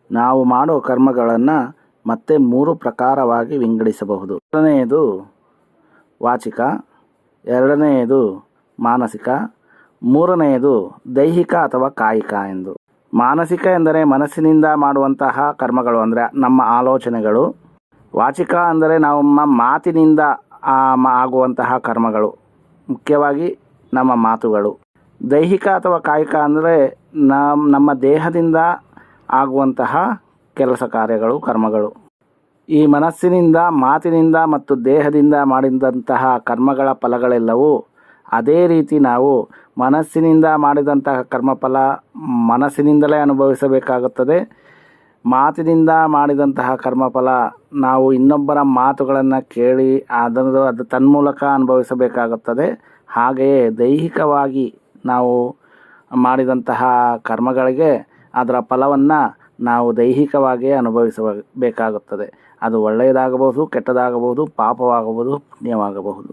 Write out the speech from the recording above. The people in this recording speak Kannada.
ನಾವು ಮಾಡೋ ಕರ್ಮಗಳನ್ನು ಮತ್ತೆ 3 ಪ್ರಕಾರವಾಗಿ ವಿಂಗಡಿಸಬಹುದು. ಮೊದಲನೆಯದು ವಾಚಿಕ, ಎರಡನೆಯದು ಮಾನಸಿಕ, ಮೂರನೆಯದು ದೈಹಿಕ ಅಥವಾ ಕಾಯಿಕ ಎಂದು. ಮಾನಸಿಕ ಎಂದರೆ ಮನಸ್ಸಿನಿಂದ ಮಾಡುವಂತಹ ಕರ್ಮಗಳು, ಅಂದರೆ ನಮ್ಮ ಆಲೋಚನೆಗಳು. ವಾಚಿಕ ಅಂದರೆ ನಮ್ಮ ಮಾತಿನಿಂದ ಆಗುವಂತಹ ಕರ್ಮಗಳು, ಮುಖ್ಯವಾಗಿ ನಮ್ಮ ಮಾತುಗಳು. ದೈಹಿಕ ಅಥವಾ ಕಾಯಿಕ ಅಂದರೆ ನಮ್ಮ ದೇಹದಿಂದ ಆಗುವಂತಹ ಕೆಲಸ ಕಾರ್ಯಗಳು, ಕರ್ಮಗಳು. ಈ ಮನಸ್ಸಿನಿಂದ, ಮಾತಿನಿಂದ ಮತ್ತು ದೇಹದಿಂದ ಮಾಡಿದಂತಹ ಕರ್ಮಗಳ ಫಲಗಳೆಲ್ಲವೂ ಅದೇ ರೀತಿ ನಾವು ಮನಸ್ಸಿನಿಂದ ಮಾಡಿದಂತಹ ಕರ್ಮಫಲ ಮನಸ್ಸಿನಿಂದಲೇ ಅನುಭವಿಸಬೇಕಾಗುತ್ತದೆ. ಮಾತಿನಿಂದ ಮಾಡಿದಂತಹ ಕರ್ಮಫಲ ನಾವು ಇನ್ನೊಬ್ಬರ ಮಾತುಗಳನ್ನು ಕೇಳಿ ಅದು ತನ್ಮೂಲಕ ಅನುಭವಿಸಬೇಕಾಗುತ್ತದೆ. ಹಾಗೆಯೇ ದೈಹಿಕವಾಗಿ ನಾವು ಮಾಡಿದಂತಹ ಕರ್ಮಗಳಿಗೆ ಅದರ ಫಲವನ್ನು ನಾವು ದೈಹಿಕವಾಗಿಯೇ ಅನುಭವಿಸಬೇಕಾಗುತ್ತದೆ. ಅದು ಒಳ್ಳೆಯದಾಗಬಹುದು, ಕೆಟ್ಟದಾಗಬಹುದು, ಪಾಪವಾಗಬಹುದು, ಪುಣ್ಯವಾಗಬಹುದು.